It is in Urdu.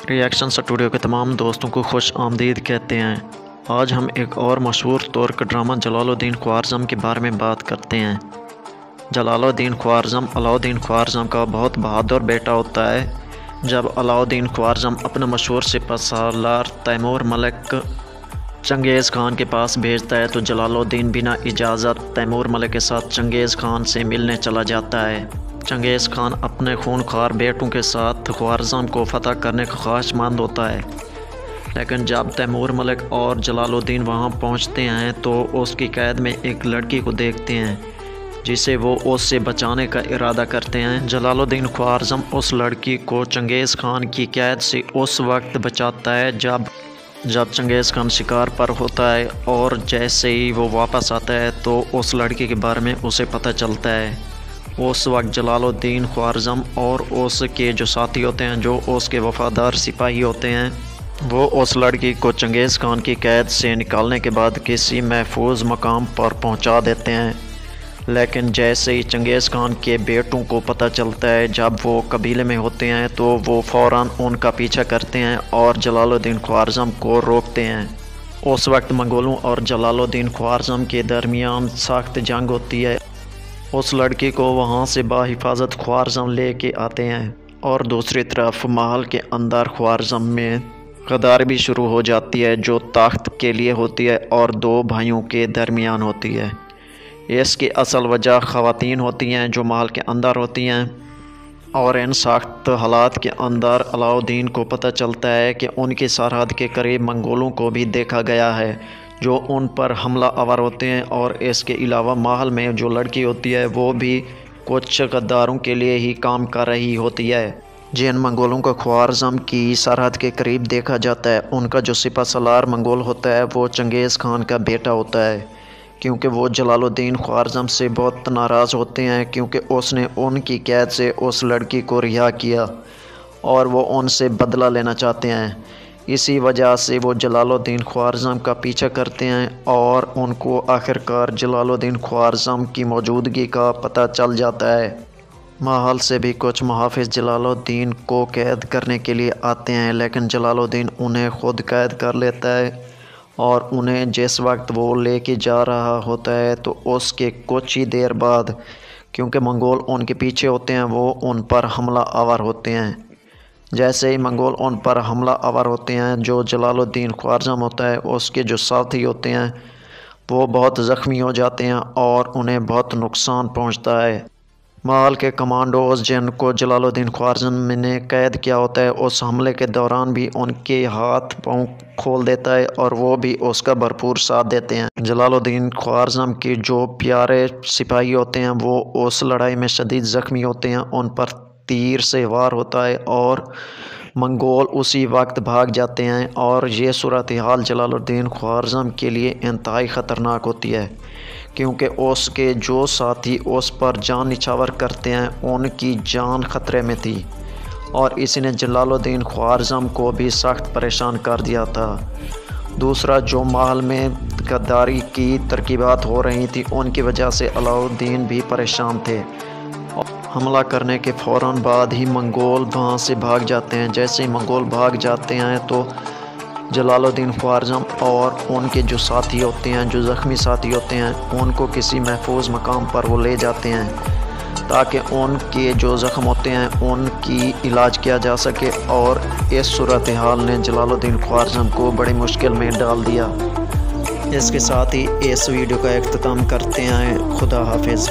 ریاکشن اسٹوڈیو کے تمام دوستوں کو خوش آمدید کہتے ہیں۔ آج ہم ایک اور مشہور ترک ڈرامہ جلال الدین خوارزم کے بارے میں بات کرتے ہیں۔ جلال الدین خوارزم علاؤالدین خوارزم کا بہت بہادر بیٹا ہوتا ہے۔ جب علاؤالدین خوارزم اپنا مشہور سپہ سالار تیمور ملک چنگیز خان کے پاس بھیجتا ہے تو جلال الدین بنا اجازت تیمور ملک کے ساتھ چنگیز خان سے ملنے چلا جاتا ہے۔ چنگیز خان اپنے خونخوار بیٹوں کے ساتھ خوارزم کو فتح کرنے کا خواہش مند ہوتا ہے، لیکن جب تیمور ملک اور جلال الدین وہاں پہنچتے ہیں تو اس کی قید میں ایک لڑکی کو دیکھتے ہیں جسے وہ اس سے بچانے کا ارادہ کرتے ہیں۔ جلال الدین خوارزم اس لڑکی کو چنگیز خان کی قید سے اس وقت بچاتا ہے جب چنگیز خان شکار پر ہوتا ہے، اور جیسے ہی وہ واپس آتا ہے تو اس لڑکی کے بارے میں اسے پتہ چلتا ہے۔ اس وقت جلال الدین خوارزم اور اس کے جو ساتھی ہوتے ہیں، جو اس کے وفادار سپاہی ہوتے ہیں، وہ اس لڑکی کو چنگیز خان کی قید سے نکالنے کے بعد کسی محفوظ مقام پر پہنچا دیتے ہیں۔ لیکن جیسے ہی چنگیز خان کے بیٹوں کو پتہ چلتا ہے، جب وہ قبیلے میں ہوتے ہیں تو وہ فوراً ان کا پیچھا کرتے ہیں اور جلال الدین خوارزم کو روکتے ہیں۔ اس وقت منگولوں اور جلال الدین خوارزم کے درمیان سخت جنگ ہوتی ہے۔ اس لڑکی کو وہاں سے بحفاظت خوارزم لے کے آتے ہیں، اور دوسری طرف محل کے اندر خوارزم میں غداری بھی شروع ہو جاتی ہے، جو تخت کے لیے ہوتی ہے اور دو بھائیوں کے درمیان ہوتی ہے۔ اس کی اصل وجہ خواتین ہوتی ہیں جو محل کے اندر ہوتی ہیں، اور ان سخت حالات کے اندر علاؤالدین کو پتہ چلتا ہے کہ ان کی سرحد کے قریب منگولوں کو بھی دیکھا گیا ہے جو ان پر حملہ آور ہوتے ہیں، اور اس کے علاوہ محل میں جو لڑکی ہوتی ہے وہ بھی کچھ غداروں کے لیے ہی کام کر رہی ہوتی ہے۔ جن منگولوں کو خوارزم کی سرحد کے قریب دیکھا جاتا ہے، ان کا جو سپہ سالار منگول ہوتا ہے وہ چنگیز خان کا بیٹا ہوتا ہے، کیونکہ وہ جلال الدین خوارزم سے بہت ناراض ہوتے ہیں کیونکہ اس نے ان کی قید سے اس لڑکی کو رہا کیا اور وہ ان سے بدلہ لینا چاہتے ہیں۔ اسی وجہ سے وہ جلال الدین خوارزم کا پیچھا کرتے ہیں، اور ان کو آخرکار جلال الدین خوارزم کی موجودگی کا پتہ چل جاتا ہے۔ محل سے بھی کچھ محافظ جلال الدین کو قید کرنے کے لیے آتے ہیں، لیکن جلال الدین انہیں خود قید کر لیتا ہے، اور انہیں جس وقت وہ لے کے جا رہا ہوتا ہے تو اس کے کچھ ہی دیر بعد، کیونکہ منگول ان کے پیچھے ہوتے ہیں، وہ ان پر حملہ آور ہوتے ہیں۔ جیسے ہی منگول ان پر حملہ آور ہوتے ہیں، جو جلال الدین خوارزم ہوتا ہے، اس کے جو ساتھی ہوتے ہیں وہ بہت زخمی ہو جاتے ہیں اور انہیں بہت نقصان پہنچتا ہے۔ محل کے کمانڈوز جن کو جلال الدین خوارزم نے قید کیا ہوتا ہے، اس حملے کے دوران بھی ان کے ہاتھ پاؤں کھول دیتا ہے، اور وہ بھی اس کا بھرپور ساتھ دیتے ہیں۔ جلال الدین خوارزم کے جو پیارے سپاہی ہوتے ہیں وہ اس لڑائی میں شدید زخمی ہوتے ہیں، ان پر تیر سے وار ہوتا ہے اور منگول اسی وقت بھاگ جاتے ہیں، اور یہ صورتحال جلال الدین خوارزم کے لیے انتہائی خطرناک ہوتی ہے، کیونکہ اس کے جو ساتھی اس پر جان نچھاور کرتے ہیں ان کی جان خطرے میں تھی، اور اس نے جلال الدین خوارزم کو بھی سخت پریشان کر دیا تھا۔ دوسرا، جو محل میں غداری کی ترکیبات ہو رہی تھیں، ان کی وجہ سے علاؤالدین بھی پریشان تھے۔ حملہ کرنے کے فوراً بعد ہی منگول وہاں سے بھاگ جاتے ہیں۔ جیسے ہی منگول بھاگ جاتے ہیں تو جلال الدین خوارزم اور ان کے جو ساتھی ہوتے ہیں، جو زخمی ساتھی ہوتے ہیں، ان کو کسی محفوظ مقام پر وہ لے جاتے ہیں تاکہ ان کے جو زخم ہوتے ہیں ان کی علاج کیا جا سکے، اور اس صورتحال نے جلال الدین خوارزم کو بڑی مشکل میں ڈال دیا۔ اس کے ساتھ ہی اس ویڈیو کا اختتام کرتے ہیں۔ خدا حافظ۔